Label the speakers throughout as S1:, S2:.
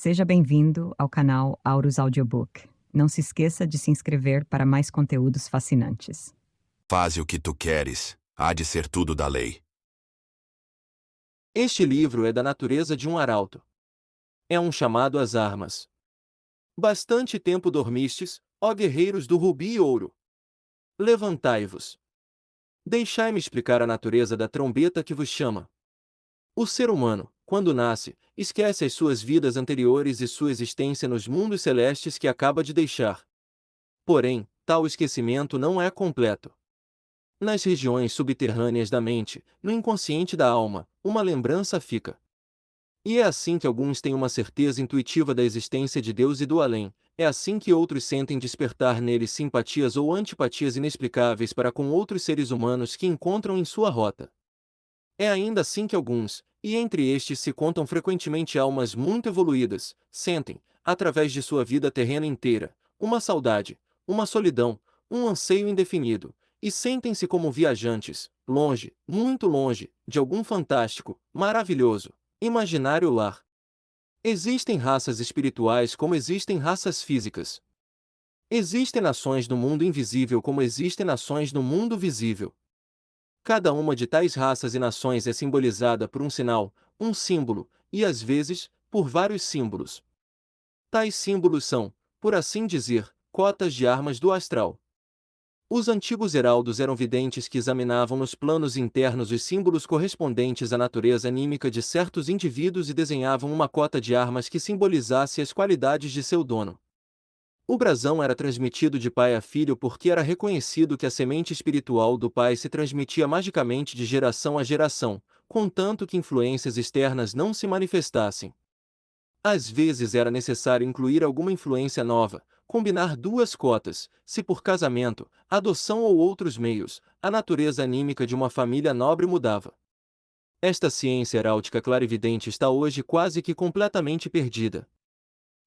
S1: Seja bem-vindo ao canal Aurus Audiobook. Não se esqueça de se inscrever para mais conteúdos fascinantes.
S2: Faze o que tu queres, há de ser tudo da lei.
S3: Este livro é da natureza de um arauto. É um chamado às armas. Bastante tempo dormistes, ó guerreiros do rubi e ouro. Levantai-vos. Deixai-me explicar a natureza da trombeta que vos chama. O ser humano, quando nasce, esquece as suas vidas anteriores e sua existência nos mundos celestes que acaba de deixar. Porém, tal esquecimento não é completo. Nas regiões subterrâneas da mente, no inconsciente da alma, uma lembrança fica. E é assim que alguns têm uma certeza intuitiva da existência de Deus e do além, é assim que outros sentem despertar neles simpatias ou antipatias inexplicáveis para com outros seres humanos que encontram em sua rota. É ainda assim que alguns, e entre estes se contam frequentemente almas muito evoluídas, sentem, através de sua vida terrena inteira, uma saudade, uma solidão, um anseio indefinido, e sentem-se como viajantes, longe, muito longe, de algum fantástico, maravilhoso, imaginário lar. Existem raças espirituais como existem raças físicas. Existem nações no mundo invisível como existem nações no mundo visível. Cada uma de tais raças e nações é simbolizada por um sinal, um símbolo, e às vezes, por vários símbolos. Tais símbolos são, por assim dizer, cotas de armas do astral. Os antigos heraldos eram videntes que examinavam nos planos internos os símbolos correspondentes à natureza anímica de certos indivíduos e desenhavam uma cota de armas que simbolizasse as qualidades de seu dono. O brasão era transmitido de pai a filho porque era reconhecido que a semente espiritual do pai se transmitia magicamente de geração a geração, contanto que influências externas não se manifestassem. Às vezes era necessário incluir alguma influência nova, combinar duas cotas, se por casamento, adoção ou outros meios, a natureza anímica de uma família nobre mudava. Esta ciência heráutica clarividente está hoje quase que completamente perdida.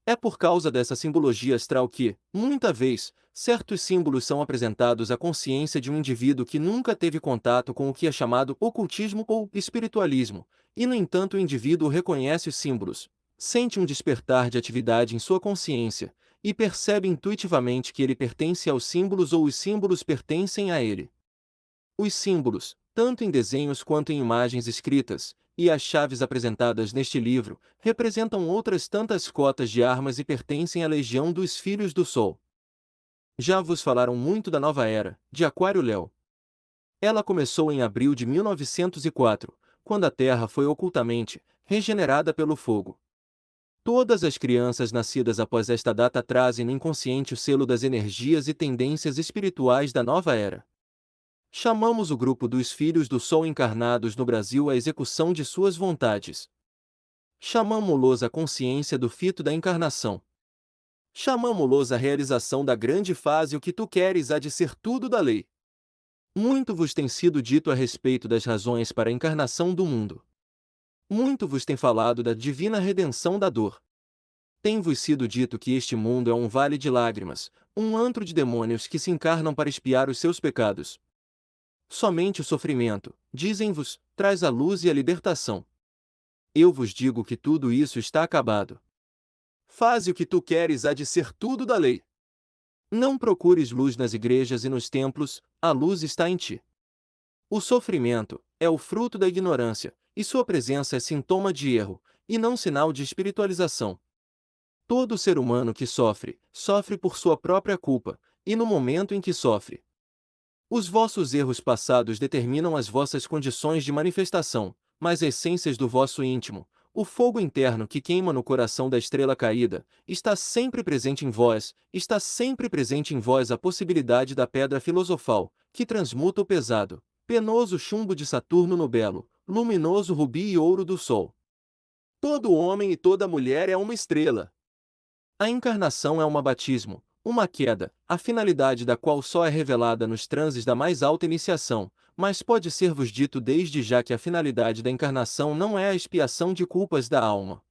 S3: É por causa dessa simbologia astral que, muita vez, certos símbolos são apresentados à consciência de um indivíduo que nunca teve contato com o que é chamado ocultismo ou espiritualismo, e no entanto o indivíduo reconhece os símbolos, sente um despertar de atividade em sua consciência, e percebe intuitivamente que ele pertence aos símbolos ou os símbolos pertencem a ele. Os símbolos, tanto em desenhos quanto em imagens escritas, e as chaves apresentadas neste livro, representam outras tantas cotas de armas e pertencem à legião dos Filhos do Sol. Já vos falaram muito da nova era, de Aquário-Léo. Ela começou em abril de 1904, quando a Terra foi ocultamente regenerada pelo fogo. Todas as crianças nascidas após esta data trazem no inconsciente o selo das energias e tendências espirituais da nova era. Chamamos o grupo dos Filhos do Sol encarnados no Brasil à execução de suas vontades. Chamamo-los à consciência do fito da encarnação. Chamamo-los à realização da grande fase o que tu queres há de ser tudo da lei. Muito vos tem sido dito a respeito das razões para a encarnação do mundo. Muito vos tem falado da divina redenção da dor. Tem-vos sido dito que este mundo é um vale de lágrimas, um antro de demônios que se encarnam para expiar os seus pecados. Somente o sofrimento, dizem-vos, traz a luz e a libertação. Eu vos digo que tudo isso está acabado. Faze o que tu queres há de ser tudo da lei. Não procures luz nas igrejas e nos templos, a luz está em ti. O sofrimento é o fruto da ignorância, e sua presença é sintoma de erro, e não sinal de espiritualização. Todo ser humano que sofre, sofre por sua própria culpa, e no momento em que sofre. Os vossos erros passados determinam as vossas condições de manifestação, mas as essências do vosso íntimo, o fogo interno que queima no coração da estrela caída, está sempre presente em vós, está sempre presente em vós a possibilidade da pedra filosofal, que transmuta o pesado, penoso chumbo de Saturno no belo, luminoso rubi e ouro do Sol. Todo homem e toda mulher é uma estrela. A encarnação é um batismo, uma queda, a finalidade da qual só é revelada nos transes da mais alta iniciação, mas pode ser-vos dito desde já que a finalidade da encarnação não é a expiação de culpas da alma.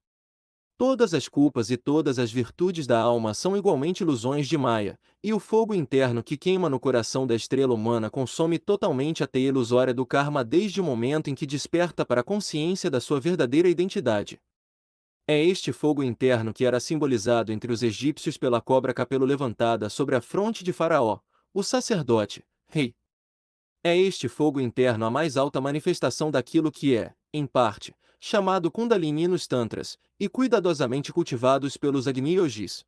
S3: Todas as culpas e todas as virtudes da alma são igualmente ilusões de Maia, e o fogo interno que queima no coração da estrela humana consome totalmente a teia ilusória do karma desde o momento em que desperta para a consciência da sua verdadeira identidade. É este fogo interno que era simbolizado entre os egípcios pela cobra capelo levantada sobre a fronte de Faraó, o sacerdote, rei. É este fogo interno a mais alta manifestação daquilo que é, em parte, chamado Kundalini nos Tantras, e cuidadosamente cultivados pelos Agni Yogis.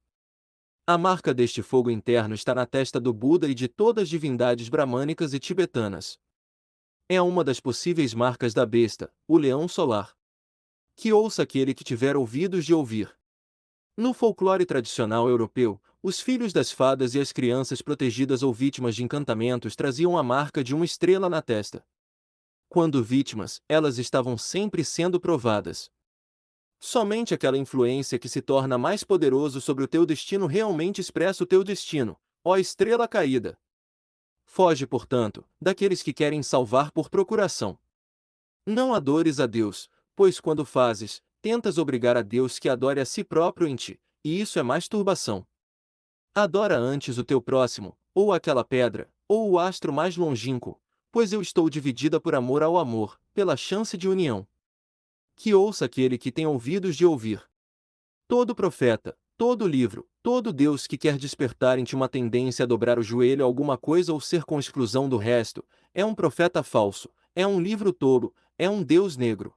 S3: A marca deste fogo interno está na testa do Buda e de todas as divindades bramânicas e tibetanas. É uma das possíveis marcas da besta, o leão solar. Que ouça aquele que tiver ouvidos de ouvir. No folclore tradicional europeu, os filhos das fadas e as crianças protegidas ou vítimas de encantamentos traziam a marca de uma estrela na testa. Quando vítimas, elas estavam sempre sendo provadas. Somente aquela influência que se torna mais poderoso sobre o teu destino realmente expressa o teu destino, ó estrela caída. Foge, portanto, daqueles que querem salvar por procuração. Não adores a Deus, pois quando fazes, tentas obrigar a Deus que adore a si próprio em ti, e isso é masturbação. Adora antes o teu próximo, ou aquela pedra, ou o astro mais longínquo, pois eu estou dividida por amor ao amor, pela chance de união. Que ouça aquele que tem ouvidos de ouvir. Todo profeta, todo livro, todo Deus que quer despertar em ti uma tendência a dobrar o joelho a alguma coisa ou ser com exclusão do resto, é um profeta falso, é um livro tolo, é um Deus negro.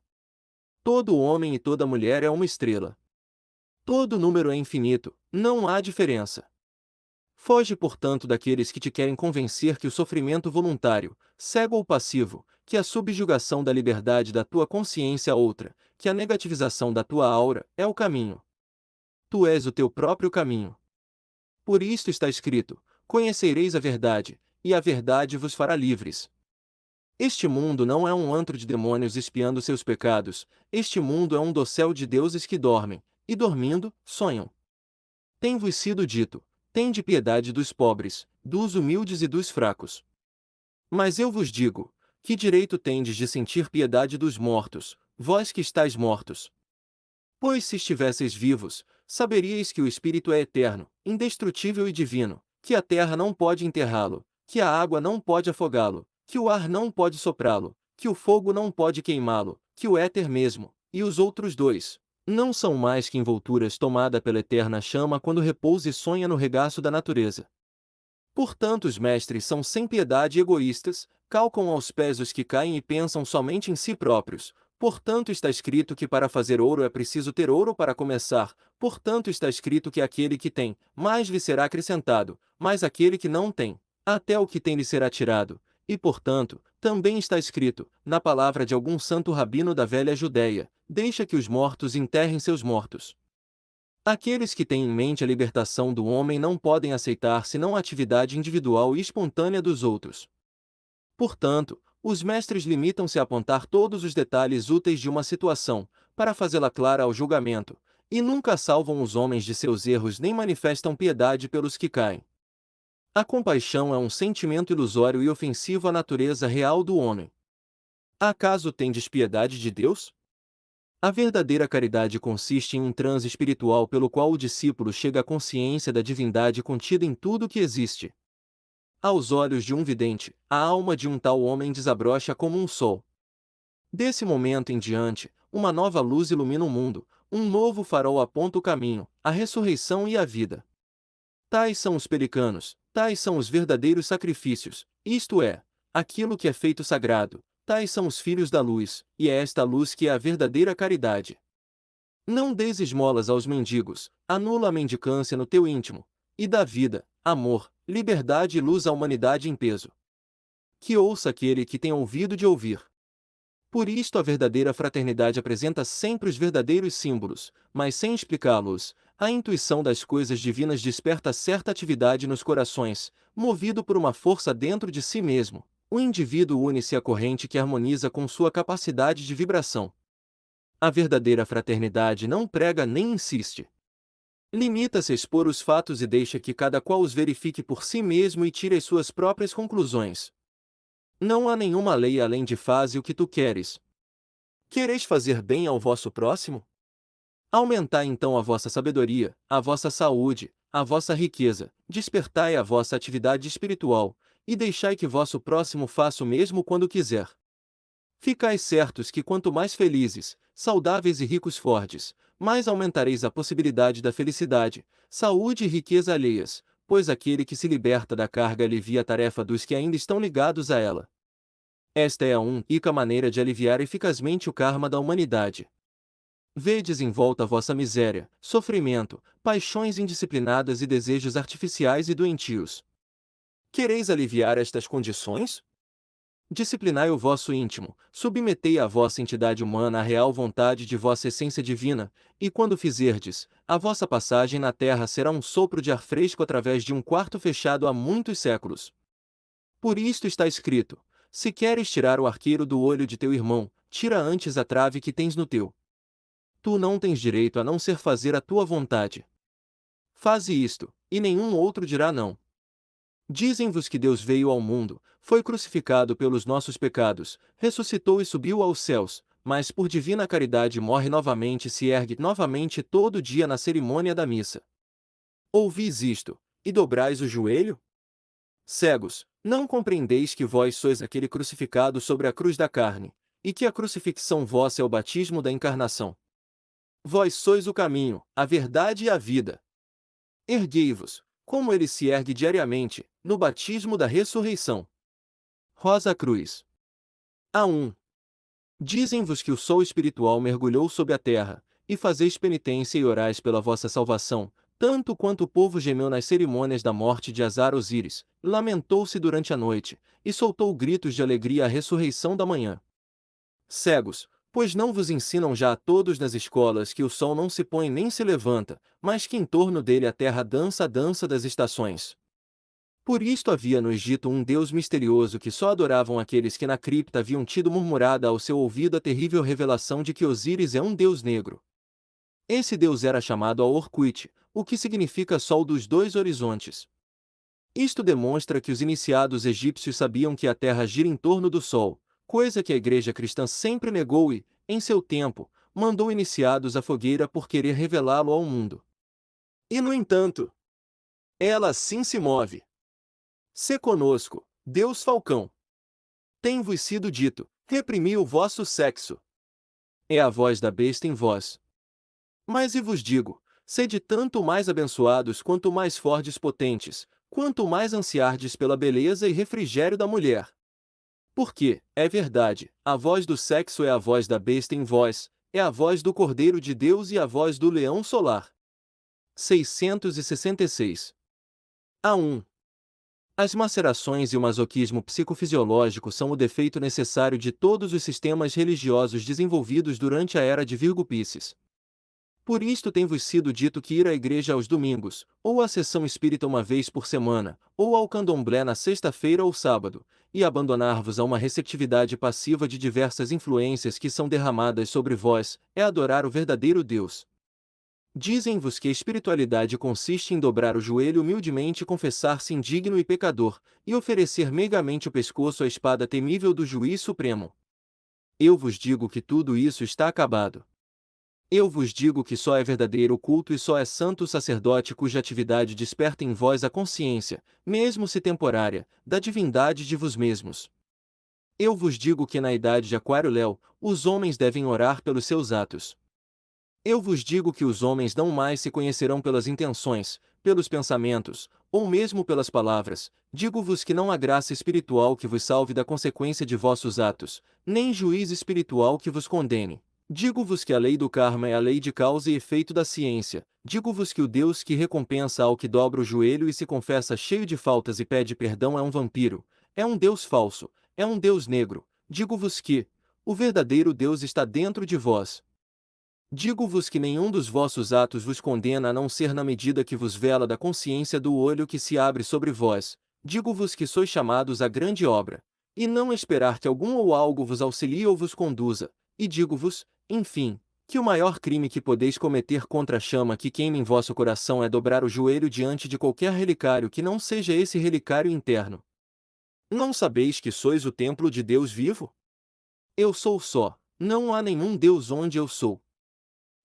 S3: Todo homem e toda mulher é uma estrela. Todo número é infinito, não há diferença. Foge, portanto, daqueles que te querem convencer que o sofrimento voluntário, cego ou passivo, que a subjugação da liberdade da tua consciência outra, que a negativização da tua aura, é o caminho. Tu és o teu próprio caminho. Por isto está escrito: conhecereis a verdade, e a verdade vos fará livres. Este mundo não é um antro de demônios espiando seus pecados, este mundo é um dossel de deuses que dormem, e dormindo, sonham. Tem-vos sido dito: tende piedade dos pobres, dos humildes e dos fracos. Mas eu vos digo: que direito tendes de sentir piedade dos mortos, vós que estáis mortos? Pois se estivesseis vivos, saberíeis que o Espírito é eterno, indestrutível e divino, que a terra não pode enterrá-lo, que a água não pode afogá-lo, que o ar não pode soprá-lo, que o fogo não pode queimá-lo, que o éter mesmo, e os outros dois, não são mais que envolturas tomada pela eterna chama quando repousa e sonha no regaço da natureza. Portanto, os mestres são sem piedade e egoístas, calcam aos pés os que caem e pensam somente em si próprios. Portanto, está escrito que para fazer ouro é preciso ter ouro para começar. Portanto, está escrito que aquele que tem, mais lhe será acrescentado, mas aquele que não tem, até o que tem lhe será tirado. E, portanto, também está escrito, na palavra de algum santo rabino da velha Judéia: deixa que os mortos enterrem seus mortos. Aqueles que têm em mente a libertação do homem não podem aceitar senão a atividade individual e espontânea dos outros. Portanto, os mestres limitam-se a apontar todos os detalhes úteis de uma situação, para fazê-la clara ao julgamento, e nunca salvam os homens de seus erros nem manifestam piedade pelos que caem. A compaixão é um sentimento ilusório e ofensivo à natureza real do homem. Acaso tendes piedade de Deus? A verdadeira caridade consiste em um transe espiritual pelo qual o discípulo chega à consciência da divindade contida em tudo que existe. Aos olhos de um vidente, a alma de um tal homem desabrocha como um sol. Desse momento em diante, uma nova luz ilumina o mundo, um novo farol aponta o caminho, a ressurreição e a vida. Tais são os pelicanos, tais são os verdadeiros sacrifícios, isto é, aquilo que é feito sagrado. Tais são os filhos da luz, e é esta luz que é a verdadeira caridade. Não deis esmolas aos mendigos, anula a mendicância no teu íntimo, e dá vida, amor, liberdade e luz à humanidade em peso. Que ouça aquele que tem ouvido de ouvir. Por isto a verdadeira fraternidade apresenta sempre os verdadeiros símbolos, mas sem explicá-los. A intuição das coisas divinas desperta certa atividade nos corações, movido por uma força dentro de si mesmo. O indivíduo une-se à corrente que harmoniza com sua capacidade de vibração. A verdadeira fraternidade não prega nem insiste. Limita-se a expor os fatos e deixa que cada qual os verifique por si mesmo e tire as suas próprias conclusões. Não há nenhuma lei além de faze o que tu queres. Quereis fazer bem ao vosso próximo? Aumentai então a vossa sabedoria, a vossa saúde, a vossa riqueza, despertai a vossa atividade espiritual, e deixai que vosso próximo faça o mesmo quando quiser. Ficai certos que quanto mais felizes, saudáveis e ricos fordes, mais aumentareis a possibilidade da felicidade, saúde e riqueza alheias, pois aquele que se liberta da carga alivia a tarefa dos que ainda estão ligados a ela. Esta é a única maneira de aliviar eficazmente o karma da humanidade. Vedes em volta a vossa miséria, sofrimento, paixões indisciplinadas e desejos artificiais e doentios. Quereis aliviar estas condições? Disciplinai o vosso íntimo, submetei a vossa entidade humana à real vontade de vossa essência divina, e quando fizerdes, a vossa passagem na terra será um sopro de ar fresco através de um quarto fechado há muitos séculos. Por isto está escrito: se queres tirar o arqueiro do olho de teu irmão, tira antes a trave que tens no teu. Tu não tens direito a não ser fazer a tua vontade. Faze isto, e nenhum outro dirá não. Dizem-vos que Deus veio ao mundo, foi crucificado pelos nossos pecados, ressuscitou e subiu aos céus, mas por divina caridade morre novamente e se ergue novamente todo dia na cerimônia da missa. Ouvis isto, e dobrais o joelho? Cegos, não compreendeis que vós sois aquele crucificado sobre a cruz da carne, e que a crucifixão vossa é o batismo da encarnação. Vós sois o caminho, a verdade e a vida. Erguei-vos, como ele se ergue diariamente, no batismo da ressurreição. Rosa Cruz. A1. Dizem-vos que o sol espiritual mergulhou sob a terra, e fazeis penitência e orais pela vossa salvação, tanto quanto o povo gemeu nas cerimônias da morte de Azar Osíris, lamentou-se durante a noite, e soltou gritos de alegria à ressurreição da manhã. Cegos, pois não vos ensinam já a todos nas escolas que o sol não se põe nem se levanta, mas que em torno dele a terra dança a dança das estações. Por isto havia no Egito um deus misterioso que só adoravam aqueles que na cripta haviam tido murmurada ao seu ouvido a terrível revelação de que Osíris é um deus negro. Esse deus era chamado Aorquite, o que significa sol dos dois horizontes. Isto demonstra que os iniciados egípcios sabiam que a terra gira em torno do sol, coisa que a igreja cristã sempre negou e, em seu tempo, mandou iniciados à fogueira por querer revelá-lo ao mundo. E no entanto, ela assim se move. Sê conosco, Deus Falcão. Tem-vos sido dito, reprimi o vosso sexo. É a voz da besta em vós. Mas e vos digo, sede tanto mais abençoados quanto mais fortes potentes, quanto mais ansiardes pela beleza e refrigério da mulher. Porque, é verdade, a voz do sexo é a voz da besta em vós, é a voz do Cordeiro de Deus e a voz do leão solar. 666. A1. As macerações e o masoquismo psicofisiológico são o defeito necessário de todos os sistemas religiosos desenvolvidos durante a era de Virgo Piscis. Por isto tem-vos sido dito que ir à igreja aos domingos, ou à sessão espírita uma vez por semana, ou ao candomblé na sexta-feira ou sábado, e abandonar-vos a uma receptividade passiva de diversas influências que são derramadas sobre vós, é adorar o verdadeiro Deus. Dizem-vos que a espiritualidade consiste em dobrar o joelho humildemente e confessar-se indigno e pecador, e oferecer meigamente o pescoço à espada temível do Juiz Supremo. Eu vos digo que tudo isso está acabado. Eu vos digo que só é verdadeiro o culto e só é santo o sacerdote cuja atividade desperta em vós a consciência, mesmo se temporária, da divindade de vos mesmos. Eu vos digo que na idade de Aquário-Léo, os homens devem orar pelos seus atos. Eu vos digo que os homens não mais se conhecerão pelas intenções, pelos pensamentos, ou mesmo pelas palavras. Digo-vos que não há graça espiritual que vos salve da consequência de vossos atos, nem juiz espiritual que vos condene. Digo-vos que a lei do karma é a lei de causa e efeito da ciência. Digo-vos que o Deus que recompensa ao que dobra o joelho e se confessa cheio de faltas e pede perdão é um vampiro, é um Deus falso, é um Deus negro. Digo-vos que o verdadeiro Deus está dentro de vós. Digo-vos que nenhum dos vossos atos vos condena a não ser na medida que vos vela da consciência do olho que se abre sobre vós. Digo-vos que sois chamados à grande obra, e não esperar que algum ou algo vos auxilie ou vos conduza. E digo-vos, enfim, que o maior crime que podeis cometer contra a chama que queima em vosso coração é dobrar o joelho diante de qualquer relicário que não seja esse relicário interno. Não sabeis que sois o templo de Deus vivo? Eu sou só, não há nenhum Deus onde eu sou.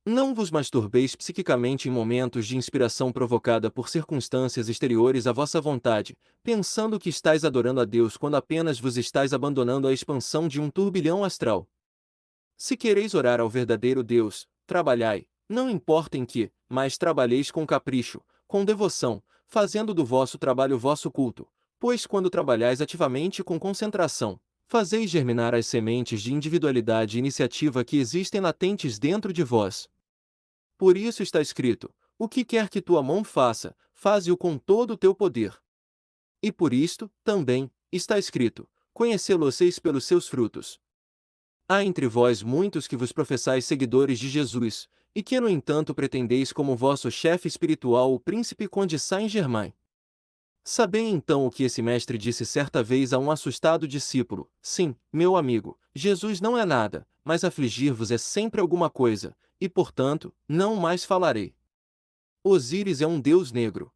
S3: Não vos masturbeis psiquicamente em momentos de inspiração provocada por circunstâncias exteriores à vossa vontade, pensando que estáis adorando a Deus quando apenas vos estáis abandonando à expansão de um turbilhão astral. Se quereis orar ao verdadeiro Deus, trabalhai, Não importa em que, mas trabalheis com capricho, com devoção, fazendo do vosso trabalho vosso culto, pois quando trabalhais ativamente com concentração, fazeis germinar as sementes de individualidade e iniciativa que existem latentes dentro de vós. Por isso está escrito: o que quer que tua mão faça, faze-o com todo o teu poder. E por isto, também, está escrito: conhecê-los-eis pelos seus frutos. Há entre vós muitos que vos professais seguidores de Jesus, e que no entanto pretendeis como vosso chefe espiritual o príncipe conde Saint-Germain. Sabei então o que esse mestre disse certa vez a um assustado discípulo: sim, meu amigo, Jesus não é nada, mas afligir-vos é sempre alguma coisa, e portanto, não mais falarei. Osíris é um deus negro.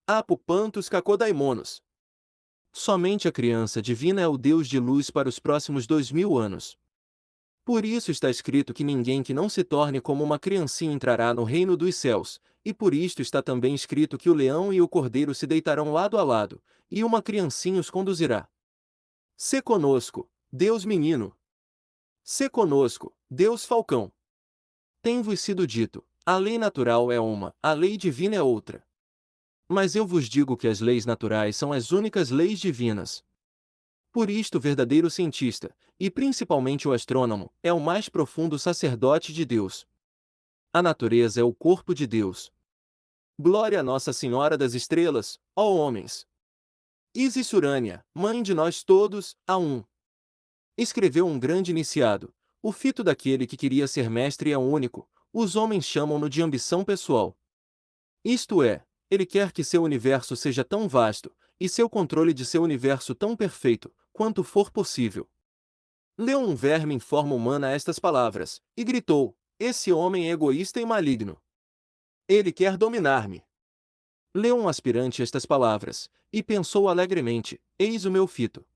S3: Apo Pantos Cacodaimonos. Somente a criança divina é o deus de luz para os próximos 2000 anos. Por isso está escrito que ninguém que não se torne como uma criancinha entrará no reino dos céus, e por isto está também escrito que o leão e o cordeiro se deitarão lado a lado, e uma criancinha os conduzirá. Sê conosco, Deus menino. Sê conosco, Deus falcão. Tem-vos sido dito: a lei natural é uma, a lei divina é outra. Mas eu vos digo que as leis naturais são as únicas leis divinas. Por isto o verdadeiro cientista, e principalmente o astrônomo, é o mais profundo sacerdote de Deus. A natureza é o corpo de Deus. Glória a Nossa Senhora das Estrelas, ó homens! Isis Urânia, mãe de nós todos, a um. Escreveu um grande iniciado, o fito daquele que queria ser mestre é único, os homens chamam-no de ambição pessoal. Isto é, ele quer que seu universo seja tão vasto, e seu controle de seu universo tão perfeito, quanto for possível. Leu um verme em forma humana estas palavras, e gritou: esse homem é egoísta e maligno. Ele quer dominar-me. Leu um aspirante estas palavras, e pensou alegremente: eis o meu fito.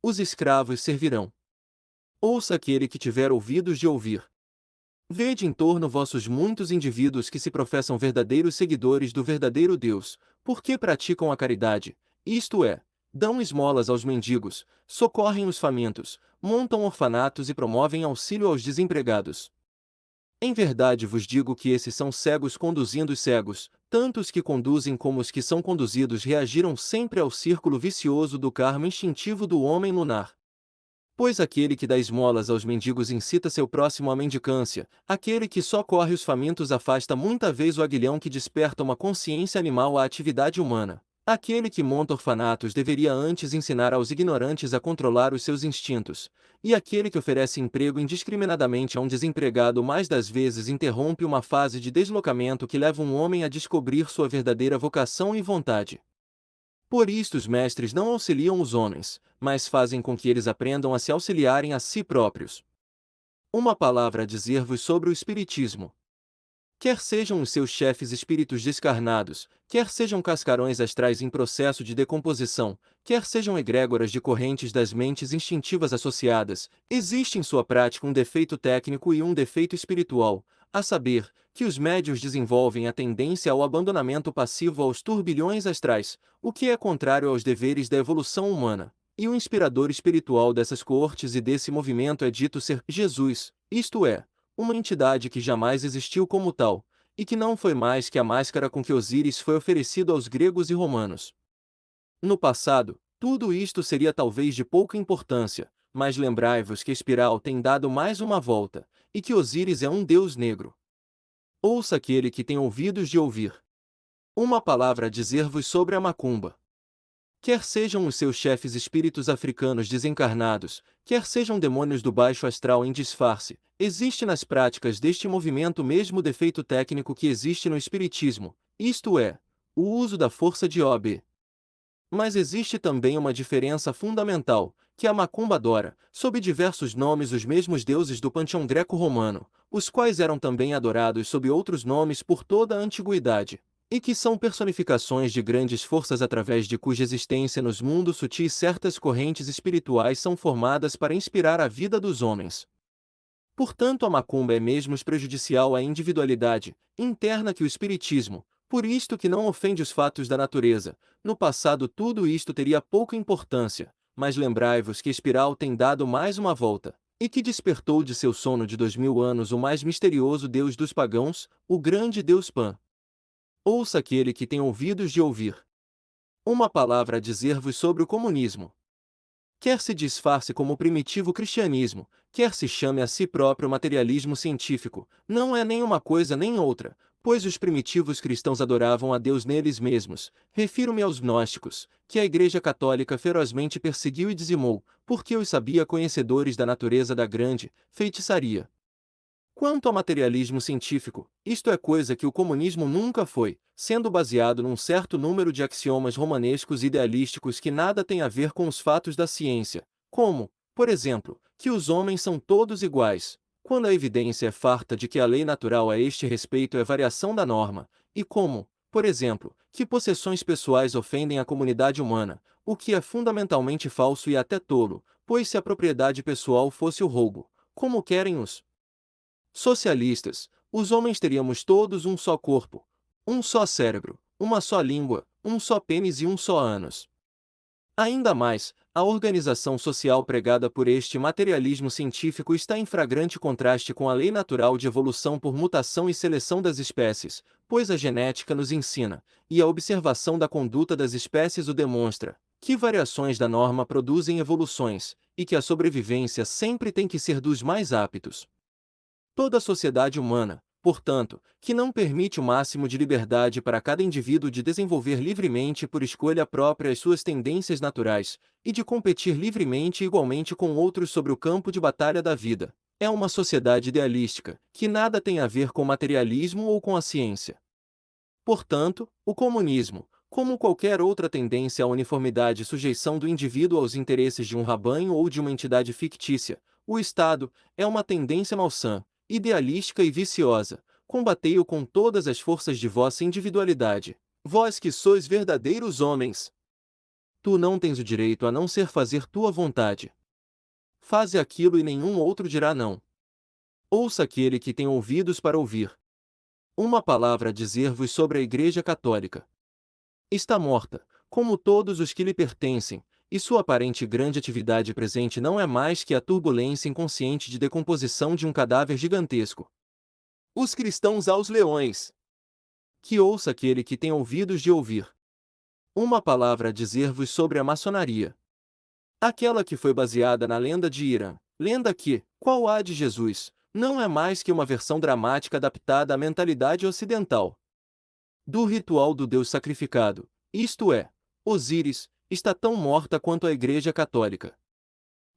S3: Os escravos servirão. Ouça aquele que tiver ouvidos de ouvir. Vede em torno vossos muitos indivíduos que se professam verdadeiros seguidores do verdadeiro Deus, porque praticam a caridade, isto é, dão esmolas aos mendigos, socorrem os famintos, montam orfanatos e promovem auxílio aos desempregados. Em verdade vos digo que esses são cegos conduzindo os cegos, tanto os que conduzem como os que são conduzidos reagiram sempre ao círculo vicioso do karma instintivo do homem lunar. Pois aquele que dá esmolas aos mendigos incita seu próximo à mendicância, aquele que socorre os famintos afasta muita vez o aguilhão que desperta uma consciência animal à atividade humana. Aquele que monta orfanatos deveria antes ensinar aos ignorantes a controlar os seus instintos, e aquele que oferece emprego indiscriminadamente a um desempregado mais das vezes interrompe uma fase de deslocamento que leva um homem a descobrir sua verdadeira vocação e vontade. Por isto os mestres não auxiliam os homens, mas fazem com que eles aprendam a se auxiliarem a si próprios. Uma palavra a dizer-vos sobre o Espiritismo. Quer sejam os seus chefes espíritos descarnados, quer sejam cascarões astrais em processo de decomposição, quer sejam egrégoras de correntes das mentes instintivas associadas, existe em sua prática um defeito técnico e um defeito espiritual, a saber, que os médios desenvolvem a tendência ao abandonamento passivo aos turbilhões astrais, o que é contrário aos deveres da evolução humana. E o inspirador espiritual dessas coortes e desse movimento é dito ser Jesus, isto é, uma entidade que jamais existiu como tal, e que não foi mais que a máscara com que Osíris foi oferecido aos gregos e romanos. No passado, tudo isto seria talvez de pouca importância, mas lembrai-vos que a espiral tem dado mais uma volta, e que Osíris é um deus negro. Ouça aquele que tem ouvidos de ouvir. Uma palavra a dizer-vos sobre a macumba. Quer sejam os seus chefes espíritos africanos desencarnados, quer sejam demônios do baixo astral em disfarce, existe nas práticas deste movimento o mesmo defeito técnico que existe no espiritismo, isto é, o uso da força de OB. Mas existe também uma diferença fundamental, que a macumba adora, sob diversos nomes os mesmos deuses do panteão greco-romano, os quais eram também adorados sob outros nomes por toda a antiguidade, e que são personificações de grandes forças através de cuja existência nos mundos sutis certas correntes espirituais são formadas para inspirar a vida dos homens. Portanto, a macumba é mesmo prejudicial à individualidade interna que o espiritismo, por isto que não ofende os fatos da natureza. No passado tudo isto teria pouca importância, mas lembrai-vos que a espiral tem dado mais uma volta, e que despertou de seu sono de 2000 anos o mais misterioso deus dos pagãos, o grande deus Pan. Ouça aquele que tem ouvidos de ouvir. Uma palavra a dizer-vos sobre o comunismo. Quer se disfarce como primitivo cristianismo, quer se chame a si próprio materialismo científico, não é nem uma coisa nem outra, pois os primitivos cristãos adoravam a Deus neles mesmos. Refiro-me aos gnósticos, que a Igreja Católica ferozmente perseguiu e dizimou, porque os sabia conhecedores da natureza da grande feitiçaria. Quanto ao materialismo científico, isto é coisa que o comunismo nunca foi, sendo baseado num certo número de axiomas romanescos idealísticos que nada têm a ver com os fatos da ciência, como, por exemplo, que os homens são todos iguais, quando a evidência é farta de que a lei natural a este respeito é variação da norma, e como, por exemplo, que possessões pessoais ofendem a comunidade humana, o que é fundamentalmente falso e até tolo, pois se a propriedade pessoal fosse o roubo, como querem os socialistas, os homens teríamos todos um só corpo, um só cérebro, uma só língua, um só pênis e um só ânus. Ainda mais, a organização social pregada por este materialismo científico está em flagrante contraste com a lei natural de evolução por mutação e seleção das espécies, pois a genética nos ensina, e a observação da conduta das espécies o demonstra, que variações da norma produzem evoluções, e que a sobrevivência sempre tem que ser dos mais aptos. Toda a sociedade humana, portanto, que não permite o máximo de liberdade para cada indivíduo de desenvolver livremente por escolha própria as suas tendências naturais, e de competir livremente e igualmente com outros sobre o campo de batalha da vida, é uma sociedade idealística, que nada tem a ver com materialismo ou com a ciência. Portanto, o comunismo, como qualquer outra tendência à uniformidade e sujeição do indivíduo aos interesses de um rebanho ou de uma entidade fictícia, o Estado, é uma tendência malsã, idealística e viciosa. Combatei-o com todas as forças de vossa individualidade. Vós que sois verdadeiros homens. Tu não tens o direito a não ser fazer tua vontade. Faze aquilo e nenhum outro dirá não. Ouça aquele que tem ouvidos para ouvir. Uma palavra a dizer-vos sobre a Igreja Católica. Está morta, como todos os que lhe pertencem, e sua aparente grande atividade presente não é mais que a turbulência inconsciente de decomposição de um cadáver gigantesco. Os cristãos aos leões. Que ouça aquele que tem ouvidos de ouvir. Uma palavra a dizer-vos sobre a maçonaria. Aquela que foi baseada na lenda de Irã, lenda que, qual a de Jesus, não é mais que uma versão dramática adaptada à mentalidade ocidental. Do ritual do Deus sacrificado, isto é, Osíris, está tão morta quanto a Igreja Católica.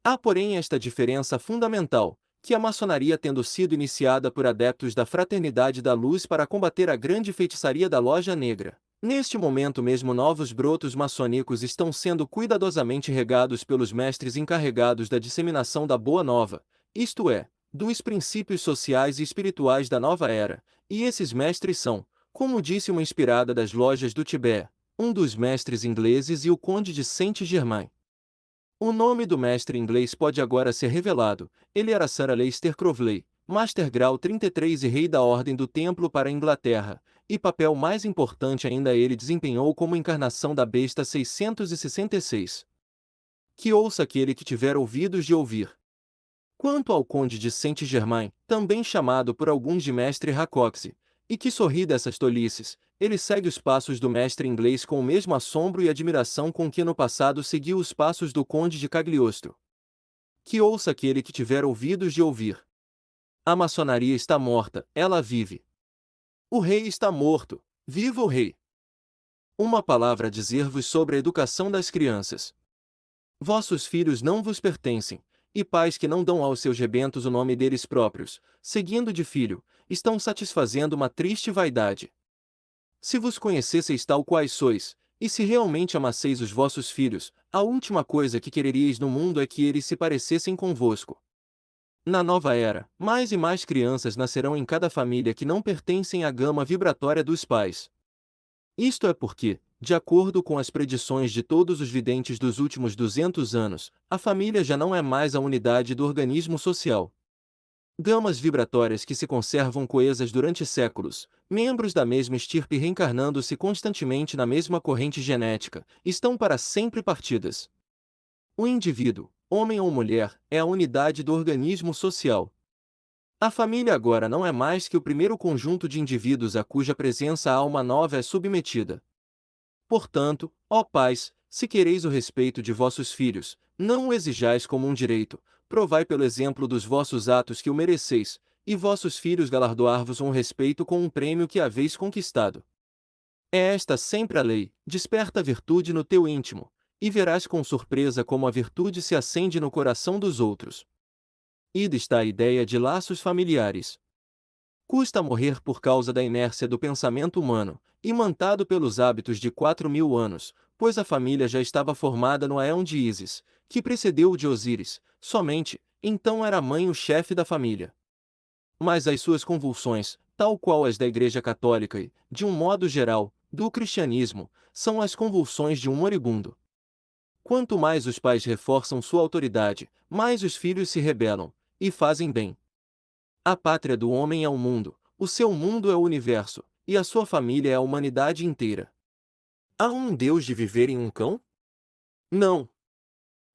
S3: Há porém esta diferença fundamental, que a maçonaria tendo sido iniciada por adeptos da Fraternidade da Luz para combater a grande feitiçaria da Loja Negra, neste momento mesmo novos brotos maçônicos estão sendo cuidadosamente regados pelos mestres encarregados da disseminação da Boa Nova, isto é, dos princípios sociais e espirituais da nova era, e esses mestres são, como disse uma inspirada das lojas do Tibete, um dos mestres ingleses e o Conde de Saint-Germain. O nome do mestre inglês pode agora ser revelado. Ele era Sir Aleister Crowley, Master Grau 33 e Rei da Ordem do Templo para a Inglaterra, e papel mais importante ainda ele desempenhou como encarnação da besta 666. Que ouça aquele que tiver ouvidos de ouvir. Quanto ao Conde de Saint-Germain, também chamado por alguns de Mestre Racoxe, e que sorri dessas tolices, ele segue os passos do mestre inglês com o mesmo assombro e admiração com que no passado seguiu os passos do Conde de Cagliostro. Que ouça aquele que tiver ouvidos de ouvir. A maçonaria está morta, ela vive. O rei está morto, viva o rei. Uma palavra a dizer-vos sobre a educação das crianças. Vossos filhos não vos pertencem, e pais que não dão aos seus rebentos o nome deles próprios, seguindo de filho, estão satisfazendo uma triste vaidade. Se vos conhecesseis tal quais sois, e se realmente amasseis os vossos filhos, a última coisa que quereríeis no mundo é que eles se parecessem convosco. Na nova era, mais e mais crianças nascerão em cada família que não pertencem à gama vibratória dos pais. Isto é porque, de acordo com as predições de todos os videntes dos últimos 200 anos, a família já não é mais a unidade do organismo social. Gamas vibratórias que se conservam coesas durante séculos, membros da mesma estirpe reencarnando-se constantemente na mesma corrente genética, estão para sempre partidas. O indivíduo, homem ou mulher, é a unidade do organismo social. A família agora não é mais que o primeiro conjunto de indivíduos a cuja presença a alma nova é submetida. Portanto, ó pais, se quereis o respeito de vossos filhos, não o exijais como um direito, provai pelo exemplo dos vossos atos que o mereceis, e vossos filhos galardoar-vos um respeito com um prêmio que haveis conquistado. É esta sempre a lei: desperta a virtude no teu íntimo, e verás com surpresa como a virtude se acende no coração dos outros. Ida está a ideia de laços familiares. Custa morrer por causa da inércia do pensamento humano, imantado pelos hábitos de 4.000 anos, pois a família já estava formada no Aeon de Ísis, que precedeu o de Osíris, somente, então era a mãe o chefe da família. Mas as suas convulsões, tal qual as da Igreja Católica e, de um modo geral, do cristianismo, são as convulsões de um moribundo. Quanto mais os pais reforçam sua autoridade, mais os filhos se rebelam, e fazem bem. A pátria do homem é o mundo, o seu mundo é o universo, e a sua família é a humanidade inteira. Há um Deus de viver em um cão? Não.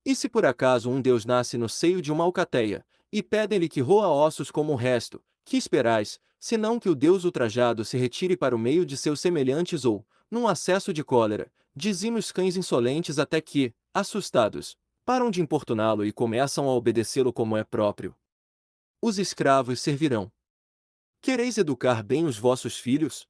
S3: E se por acaso um Deus nasce no seio de uma alcateia, e pedem-lhe que roa ossos como o resto, que esperais, senão que o Deus ultrajado se retire para o meio de seus semelhantes ou, num acesso de cólera, dizime os cães insolentes até que, assustados, param de importuná-lo e começam a obedecê-lo como é próprio? Os escravos servirão. Quereis educar bem os vossos filhos?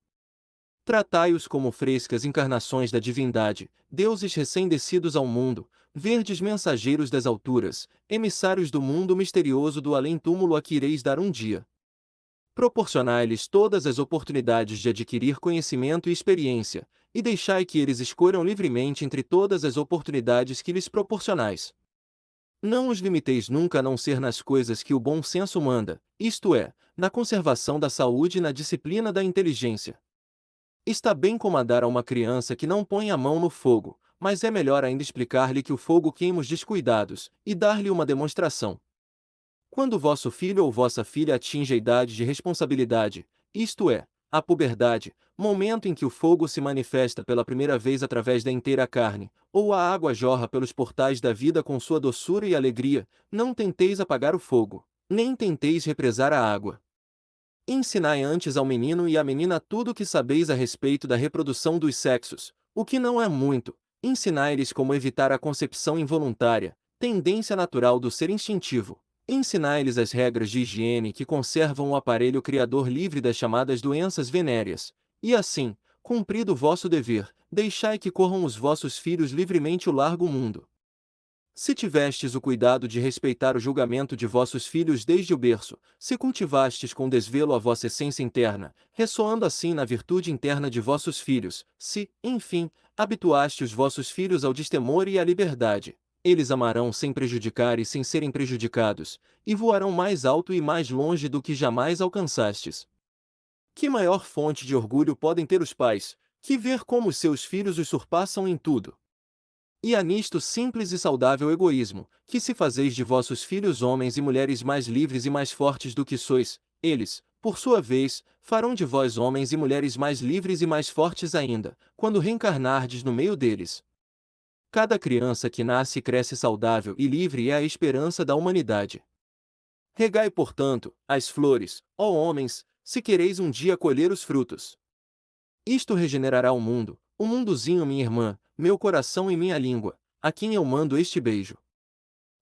S3: Tratai-os como frescas encarnações da divindade, deuses recém-descidos ao mundo, verdes mensageiros das alturas, emissários do mundo misterioso do além-túmulo a que ireis dar um dia. Proporcionai-lhes todas as oportunidades de adquirir conhecimento e experiência, e deixai que eles escolham livremente entre todas as oportunidades que lhes proporcionais. Não os limiteis nunca a não ser nas coisas que o bom senso manda, isto é, na conservação da saúde e na disciplina da inteligência. Está bem comandar a uma criança que não põe a mão no fogo, mas é melhor ainda explicar-lhe que o fogo queima os descuidados, e dar-lhe uma demonstração. Quando vosso filho ou vossa filha atinge a idade de responsabilidade, isto é, a puberdade, momento em que o fogo se manifesta pela primeira vez através da inteira carne, ou a água jorra pelos portais da vida com sua doçura e alegria, não tenteis apagar o fogo, nem tenteis represar a água. Ensinai antes ao menino e à menina tudo o que sabeis a respeito da reprodução dos sexos, o que não é muito. Ensinai-lhes como evitar a concepção involuntária, tendência natural do ser instintivo. Ensinai-lhes as regras de higiene que conservam o aparelho criador livre das chamadas doenças venéreas. E assim, cumprido o vosso dever, deixai que corram os vossos filhos livremente o largo mundo. Se tivestes o cuidado de respeitar o julgamento de vossos filhos desde o berço, se cultivastes com desvelo a vossa essência interna, ressoando assim na virtude interna de vossos filhos, se, enfim, habituaste os vossos filhos ao destemor e à liberdade, eles amarão sem prejudicar e sem serem prejudicados, e voarão mais alto e mais longe do que jamais alcançastes. Que maior fonte de orgulho podem ter os pais, que ver como os seus filhos os surpassam em tudo? E há nisto simples e saudável egoísmo, que se fazeis de vossos filhos homens e mulheres mais livres e mais fortes do que sois, eles, por sua vez, farão de vós homens e mulheres mais livres e mais fortes ainda, quando reencarnardes no meio deles. Cada criança que nasce e cresce saudável e livre é a esperança da humanidade. Regai, portanto, as flores, ó homens, se quereis um dia colher os frutos. Isto regenerará o mundo, o mundozinho minha irmã, meu coração e minha língua, a quem eu mando este beijo.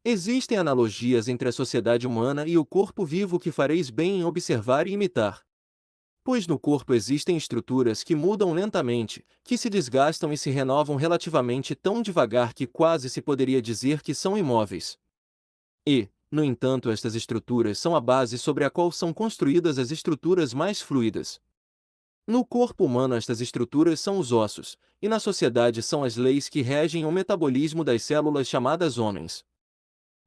S3: Existem analogias entre a sociedade humana e o corpo vivo que fareis bem em observar e imitar. Pois no corpo existem estruturas que mudam lentamente, que se desgastam e se renovam relativamente tão devagar que quase se poderia dizer que são imóveis. E, no entanto, estas estruturas são a base sobre a qual são construídas as estruturas mais fluidas. No corpo humano estas estruturas são os ossos, e na sociedade são as leis que regem o metabolismo das células chamadas homens.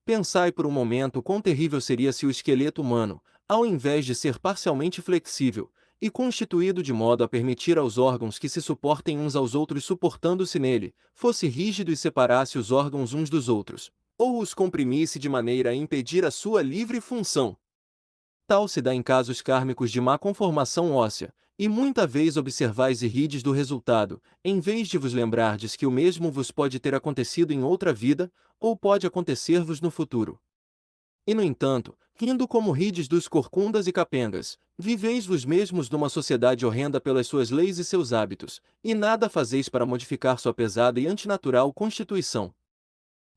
S3: Pensai por um momento quão terrível seria se o esqueleto humano, ao invés de ser parcialmente flexível, e constituído de modo a permitir aos órgãos que se suportem uns aos outros suportando-se nele, fosse rígido e separasse os órgãos uns dos outros, ou os comprimisse de maneira a impedir a sua livre função. Tal se dá em casos kármicos de má conformação óssea, e muita vez observais e rides do resultado, em vez de vos lembrardes que o mesmo vos pode ter acontecido em outra vida, ou pode acontecer-vos no futuro. E no entanto, rindo como rides dos corcundas e capengas, viveis vos mesmos numa sociedade horrenda pelas suas leis e seus hábitos, e nada fazeis para modificar sua pesada e antinatural constituição.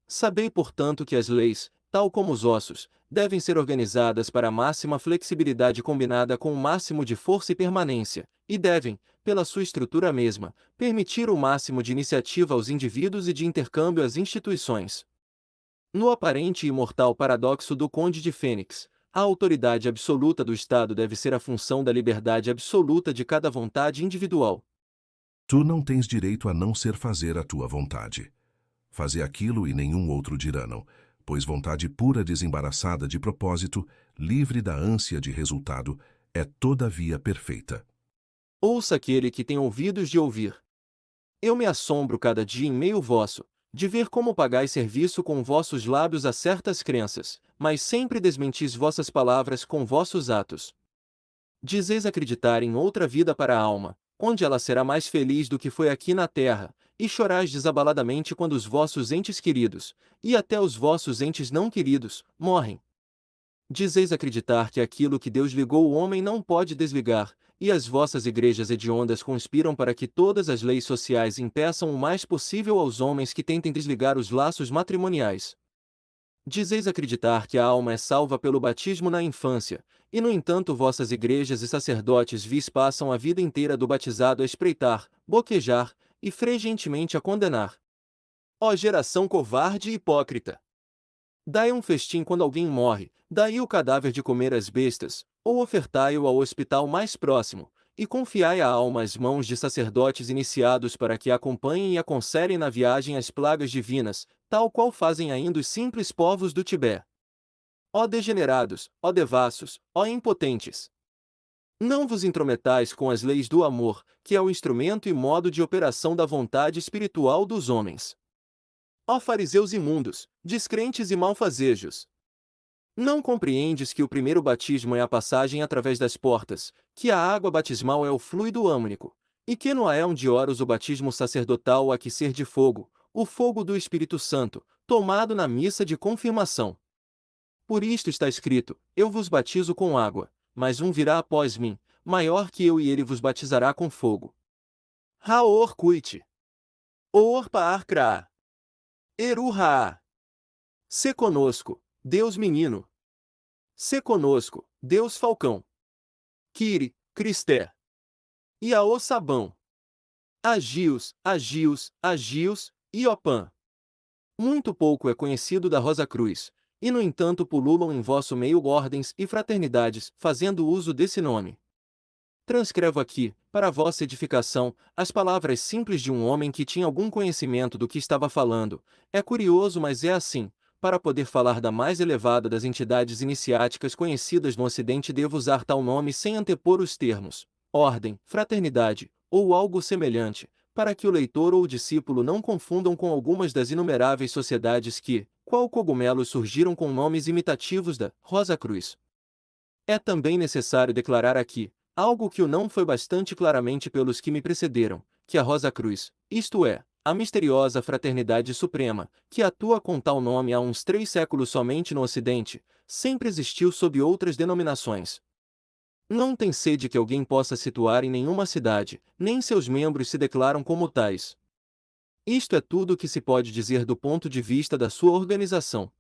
S3: Sabei, portanto, que as leis, tal como os ossos, devem ser organizadas para a máxima flexibilidade combinada com o máximo de força e permanência, e devem, pela sua estrutura mesma, permitir o máximo de iniciativa aos indivíduos e de intercâmbio às instituições. No aparente e imortal paradoxo do Conde de Fênix, a autoridade absoluta do Estado deve ser a função da liberdade absoluta de cada vontade individual.
S4: Tu não tens direito a não ser fazer a tua vontade. Fazer aquilo e nenhum outro dirão, pois vontade pura desembaraçada de propósito, livre da ânsia de resultado, é todavia perfeita.
S3: Ouça aquele que tem ouvidos de ouvir. Eu me assombro cada dia em meio vosso, de ver como pagais serviço com vossos lábios a certas crenças, mas sempre desmentis vossas palavras com vossos atos. Dizeis acreditar em outra vida para a alma, onde ela será mais feliz do que foi aqui na terra, e chorais desabaladamente quando os vossos entes queridos, e até os vossos entes não queridos, morrem. Dizeis acreditar que aquilo que Deus ligou o homem não pode desligar, e as vossas igrejas hediondas conspiram para que todas as leis sociais impeçam o mais possível aos homens que tentem desligar os laços matrimoniais. Dizeis acreditar que a alma é salva pelo batismo na infância, e no entanto vossas igrejas e sacerdotes vis passam a vida inteira do batizado a espreitar, boquejar, e fregentemente a condenar. Ó geração covarde e hipócrita! Dai um festim quando alguém morre, dai o cadáver de comer às bestas, ou ofertai-o ao hospital mais próximo, e confiai a alma às mãos de sacerdotes iniciados para que a acompanhem e aconselhem na viagem às plagas divinas, tal qual fazem ainda os simples povos do Tibete. Ó degenerados, ó devassos, ó impotentes! Não vos intrometais com as leis do amor, que é o instrumento e modo de operação da vontade espiritual dos homens. Ó fariseus imundos, descrentes e malfazejos! Não compreendes que o primeiro batismo é a passagem através das portas, que a água batismal é o fluido âmnico, e que no aéon de Horus o batismo sacerdotal há que ser de fogo, o fogo do Espírito Santo, tomado na missa de confirmação. Por isto está escrito, eu vos batizo com água, mas um virá após mim, maior que eu e ele vos batizará com fogo. Haor kuit. Or paar kra. Eru raa. Se conosco, Deus menino. Se conosco, Deus falcão. Kiri, Cristé. E Aô sabão. Agios, agios, agios, Iopan. Muito pouco é conhecido da Rosa Cruz, e no entanto pululam em vosso meio ordens e fraternidades, fazendo uso desse nome. Transcrevo aqui, para vossa edificação, as palavras simples de um homem que tinha algum conhecimento do que estava falando. É curioso, mas é assim. Para poder falar da mais elevada das entidades iniciáticas conhecidas no Ocidente, devo usar tal nome sem antepor os termos ordem, fraternidade, ou algo semelhante, para que o leitor ou o discípulo não confundam com algumas das inumeráveis sociedades que, qual cogumelos, surgiram com nomes imitativos da Rosa Cruz. É também necessário declarar aqui, algo que o não foi bastante claramente pelos que me precederam, que a Rosa Cruz, isto é, a misteriosa Fraternidade Suprema, que atua com tal nome há uns 3 séculos somente no Ocidente, sempre existiu sob outras denominações. Não tem sede que alguém possa situar em nenhuma cidade, nem seus membros se declaram como tais. Isto é tudo o que se pode dizer do ponto de vista da sua organização.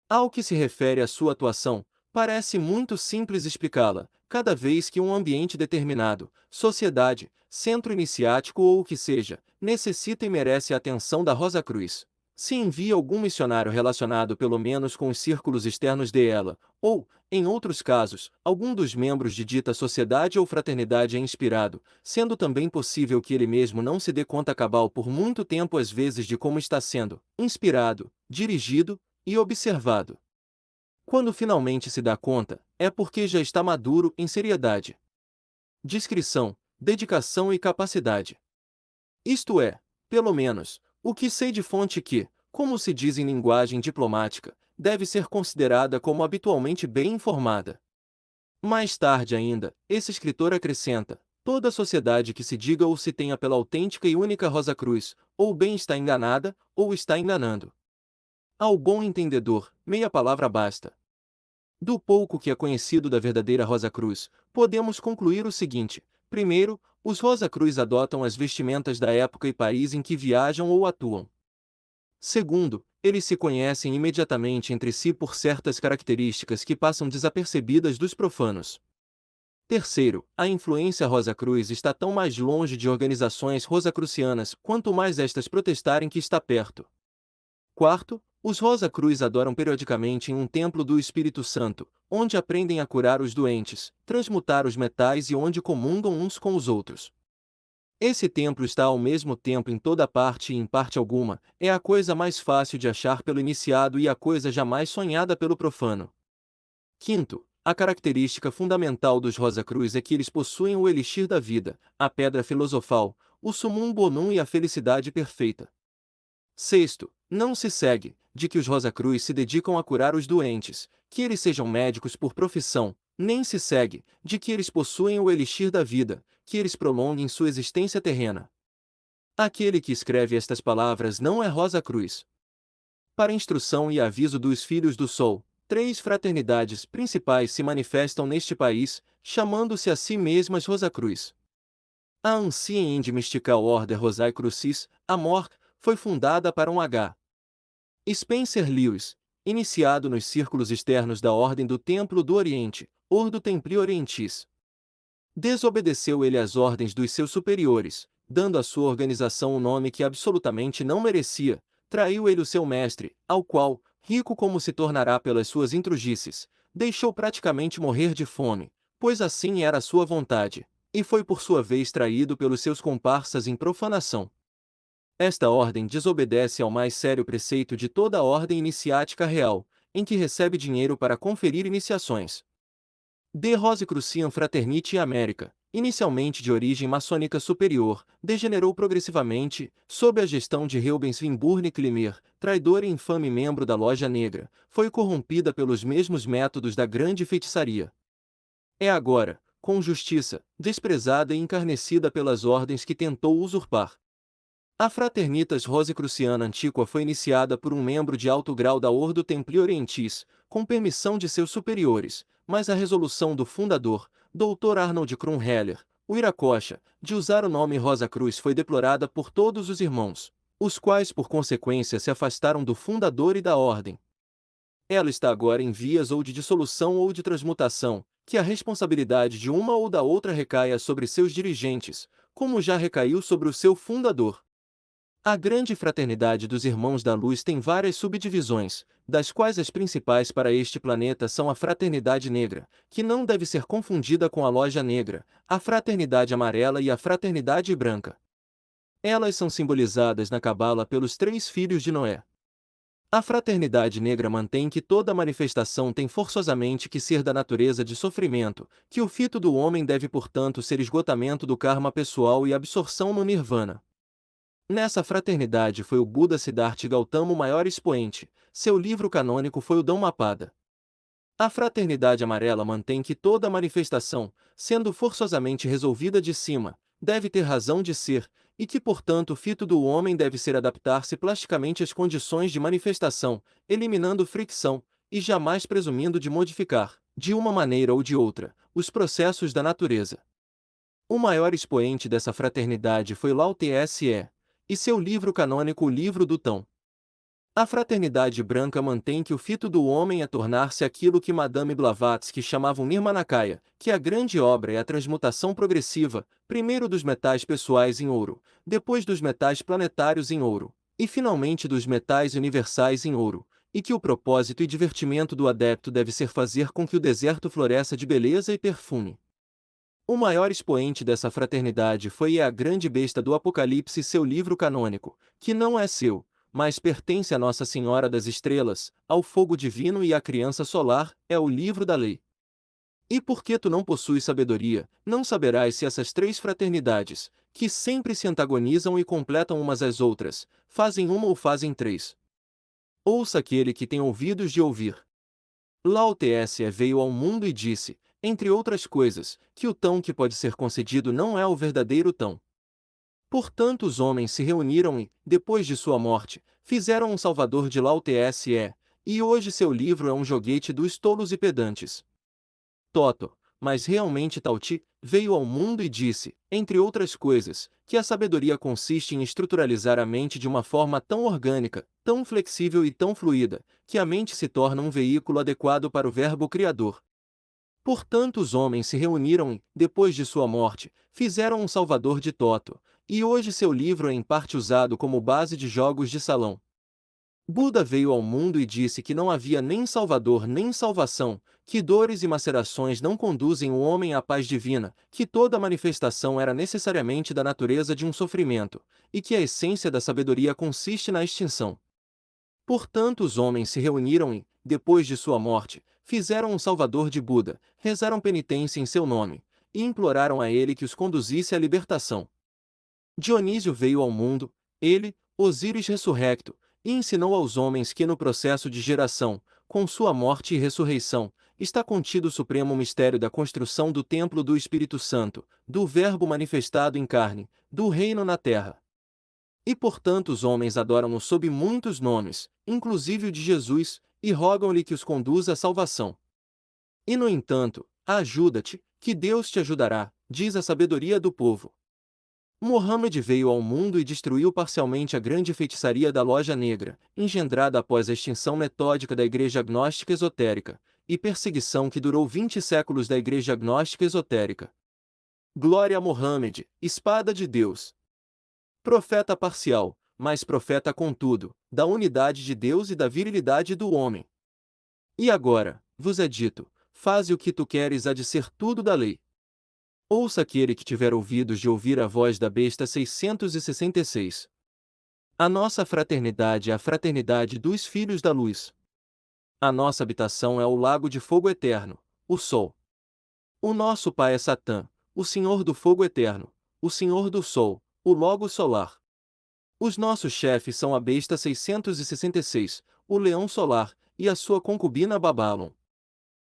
S3: Ao que se refere à sua atuação, parece muito simples explicá-la, cada vez que um ambiente determinado, sociedade, centro iniciático ou o que seja, necessita e merece a atenção da Rosa Cruz. Se envia algum missionário relacionado pelo menos com os círculos externos de ela, ou, em outros casos, algum dos membros de dita sociedade ou fraternidade é inspirado, sendo também possível que ele mesmo não se dê conta cabal por muito tempo às vezes de como está sendo inspirado, dirigido e observado. Quando finalmente se dá conta, é porque já está maduro em seriedade, discrição, dedicação e capacidade. Isto é, pelo menos, o que sei de fonte que, como se diz em linguagem diplomática, deve ser considerada como habitualmente bem informada. Mais tarde ainda, esse escritor acrescenta, Toda sociedade que se diga ou se tenha pela autêntica e única Rosa Cruz, ou bem está enganada, ou está enganando. Ao bom entendedor, meia palavra basta. Do pouco que é conhecido da verdadeira Rosa Cruz, podemos concluir o seguinte: primeiro, os Rosa Cruz adotam as vestimentas da época e país em que viajam ou atuam. Segundo, eles se conhecem imediatamente entre si por certas características que passam desapercebidas dos profanos. Terceiro, a influência Rosa Cruz está tão mais longe de organizações rosacrucianas quanto mais estas protestarem que está perto. Quarto, os Rosa Cruz adoram periodicamente em um templo do Espírito Santo, onde aprendem a curar os doentes, transmutar os metais e onde comungam uns com os outros. Esse templo está ao mesmo tempo em toda parte e em parte alguma, é a coisa mais fácil de achar pelo iniciado e a coisa jamais sonhada pelo profano. Quinto, a característica fundamental dos Rosa Cruz é que eles possuem o elixir da vida, a pedra filosofal, o summum bonum e a felicidade perfeita. Sexto, não se segue, de que os Rosa Cruz se dedicam a curar os doentes, que eles sejam médicos por profissão, nem se segue, de que eles possuem o elixir da vida, que eles prolonguem sua existência terrena. Aquele que escreve estas palavras não é Rosa Cruz. Para instrução e aviso dos Filhos do Sol, 3 fraternidades principais se manifestam neste país, chamando-se a si mesmas Rosa Cruz. A Ancient and Mystical Order Rosae Crucis, Amor, foi fundada para um H. Spencer Lewis, iniciado nos círculos externos da Ordem do Templo do Oriente, Ordo Templi Orientis. Desobedeceu ele às ordens dos seus superiores, dando à sua organização um nome que absolutamente não merecia, traiu ele o seu mestre, ao qual, rico como se tornará pelas suas intrugices, deixou praticamente morrer de fome, pois assim era a sua vontade, e foi por sua vez traído pelos seus comparsas em profanação. Esta ordem desobedece ao mais sério preceito de toda a ordem iniciática real, em que recebe dinheiro para conferir iniciações. The Rosicrucian Fraternity América, inicialmente de origem maçônica superior, degenerou progressivamente, sob a gestão de Rubens Winburne Klimer, traidor e infame membro da Loja Negra, foi corrompida pelos mesmos métodos da grande feitiçaria. É agora, com justiça, desprezada e encarnecida pelas ordens que tentou usurpar. A Fraternitas Rosicruciana Antiqua foi iniciada por um membro de alto grau da Ordo Templi Orientis, com permissão de seus superiores, mas a resolução do fundador, Dr. Arnold Krumheller, o Iracocha, de usar o nome Rosa Cruz foi deplorada por todos os irmãos, os quais por consequência se afastaram do fundador e da ordem. Ela está agora em vias ou de dissolução ou de transmutação, que a responsabilidade de uma ou da outra recaia sobre seus dirigentes, como já recaiu sobre o seu fundador. A grande fraternidade dos Irmãos da Luz tem várias subdivisões, das quais as principais para este planeta são a Fraternidade Negra, que não deve ser confundida com a Loja Negra, a Fraternidade Amarela e a Fraternidade Branca. Elas são simbolizadas na Cabala pelos 3 filhos de Noé. A Fraternidade Negra mantém que toda manifestação tem forçosamente que ser da natureza de sofrimento, que o fito do homem deve portanto ser esgotamento do karma pessoal e absorção no nirvana. Nessa fraternidade foi o Buda Siddhartha Gautama o maior expoente, seu livro canônico foi o Dhammapada. A Fraternidade Amarela mantém que toda manifestação, sendo forçosamente resolvida de cima, deve ter razão de ser, e que portanto o fito do homem deve ser adaptar-se plasticamente às condições de manifestação, eliminando fricção, e jamais presumindo de modificar, de uma maneira ou de outra, os processos da natureza. O maior expoente dessa fraternidade foi Lao Tse, e seu livro canônico O Livro do Tão. A Fraternidade Branca mantém que o fito do homem é tornar-se aquilo que Madame Blavatsky chamava Nirmanakaya, que a grande obra é a transmutação progressiva, primeiro dos metais pessoais em ouro, depois dos metais planetários em ouro, e finalmente dos metais universais em ouro, e que o propósito e divertimento do adepto deve ser fazer com que o deserto floresça de beleza e perfume. O maior expoente dessa fraternidade foi a grande besta do Apocalipse, seu livro canônico, que não é seu, mas pertence a Nossa Senhora das Estrelas, ao fogo divino e à criança solar, é o livro da lei. E porque tu não possuis sabedoria, não saberás se essas 3 fraternidades, que sempre se antagonizam e completam umas às outras, fazem uma ou fazem 3. Ouça aquele que tem ouvidos de ouvir. Lao Tse veio ao mundo e disse: entre outras coisas, que o tão que pode ser concedido não é o verdadeiro tão. Portanto os homens se reuniram e, depois de sua morte, fizeram um salvador de Lao Tse, e hoje seu livro é um joguete dos tolos e pedantes. Toto, mas realmente Tao-te, veio ao mundo e disse, entre outras coisas, que a sabedoria consiste em estruturalizar a mente de uma forma tão orgânica, tão flexível e tão fluida, que a mente se torna um veículo adequado para o verbo criador. Portanto os homens se reuniram e, depois de sua morte, fizeram um salvador de Toto, e hoje seu livro é em parte usado como base de jogos de salão. Buda veio ao mundo e disse que não havia nem salvador nem salvação, que dores e macerações não conduzem o homem à paz divina, que toda manifestação era necessariamente da natureza de um sofrimento, e que a essência da sabedoria consiste na extinção. Portanto os homens se reuniram e, depois de sua morte, fizeram um salvador de Buda, rezaram penitência em seu nome, e imploraram a ele que os conduzisse à libertação. Dionísio veio ao mundo, ele, Osíris ressurrecto, e ensinou aos homens que no processo de geração, com sua morte e ressurreição, está contido o supremo mistério da construção do templo do Espírito Santo, do Verbo manifestado em carne, do reino na terra. E portanto os homens adoram-no sob muitos nomes, inclusive o de Jesus, e rogam-lhe que os conduza à salvação. E no entanto, ajuda-te, que Deus te ajudará, diz a sabedoria do povo. Mohammed veio ao mundo e destruiu parcialmente a grande feitiçaria da Loja Negra, engendrada após a extinção metódica da Igreja Gnóstica Esotérica, e perseguição que durou 20 séculos da Igreja Gnóstica Esotérica. Glória a Mohammed, espada de Deus! Profeta parcial, mas profeta contudo, da unidade de Deus e da virilidade do homem. E agora, vos é dito, faze o que tu queres há de ser tudo da lei. Ouça aquele que tiver ouvidos de ouvir a voz da besta 666. A nossa fraternidade é a fraternidade dos filhos da luz. A nossa habitação é o lago de fogo eterno, o sol. O nosso pai é Satã, o senhor do fogo eterno, o senhor do sol, o logo solar. Os nossos chefes são a besta 666, o leão solar, e a sua concubina Babylon.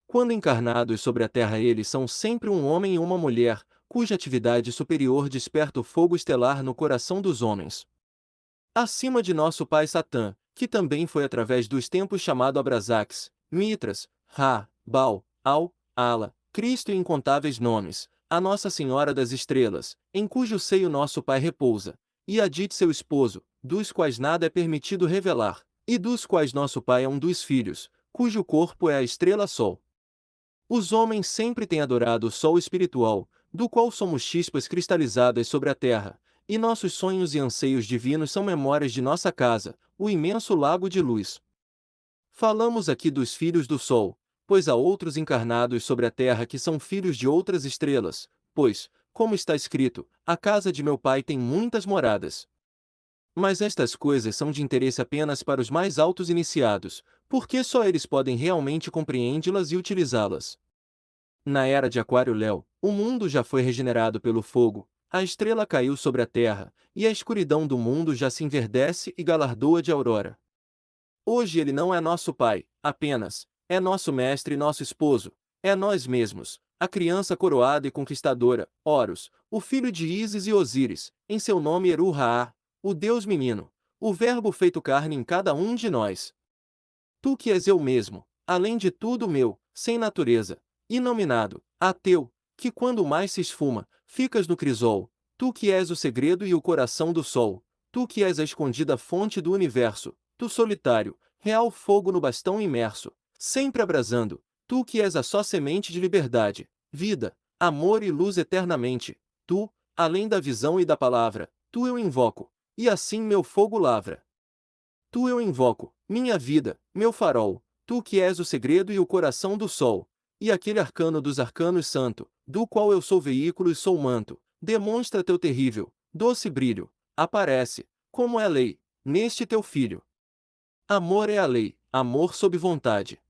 S3: Quando encarnados sobre a terra eles são sempre um homem e uma mulher, cuja atividade superior desperta o fogo estelar no coração dos homens. Acima de nosso pai Satã, que também foi através dos tempos chamado Abrasaques, Mitras, Ra, Baal, Al, Ala, Cristo e incontáveis nomes, a Nossa Senhora das Estrelas, em cujo seio nosso pai repousa, e Adit seu esposo, dos quais nada é permitido revelar, e dos quais nosso pai é um dos filhos, cujo corpo é a estrela Sol. Os homens sempre têm adorado o sol espiritual, do qual somos chispas cristalizadas sobre a terra, e nossos sonhos e anseios divinos são memórias de nossa casa, o imenso lago de luz. Falamos aqui dos filhos do sol, pois há outros encarnados sobre a terra que são filhos de outras estrelas, pois, como está escrito, a casa de meu pai tem muitas moradas. Mas estas coisas são de interesse apenas para os mais altos iniciados, porque só eles podem realmente compreendê-las e utilizá-las. Na era de Aquário-Léo, o mundo já foi regenerado pelo fogo, a estrela caiu sobre a terra, e a escuridão do mundo já se enverdece e galardoa de aurora. Hoje ele não é nosso pai, apenas, é nosso mestre e nosso esposo, é nós mesmos, a criança coroada e conquistadora, Horus, o filho de Ísis e Osíris, em seu nome Eru-Ra, o Deus menino, o verbo feito carne em cada um de nós. Tu que és eu mesmo, além de tudo meu, sem natureza, inominado, ateu, que quando mais se esfuma, ficas no crisol, tu que és o segredo e o coração do sol, tu que és a escondida fonte do universo, tu solitário, real fogo no bastão imerso, sempre abrasando, tu que és a só semente de liberdade, vida, amor e luz eternamente, tu, além da visão e da palavra, tu eu invoco, e assim meu fogo lavra. Tu eu invoco, minha vida, meu farol, tu que és o segredo e o coração do sol, e aquele arcano dos arcanos santo, do qual eu sou veículo e sou manto, demonstra teu terrível, doce brilho, aparece, como é a lei, neste teu filho. Amor é a lei, amor sob vontade.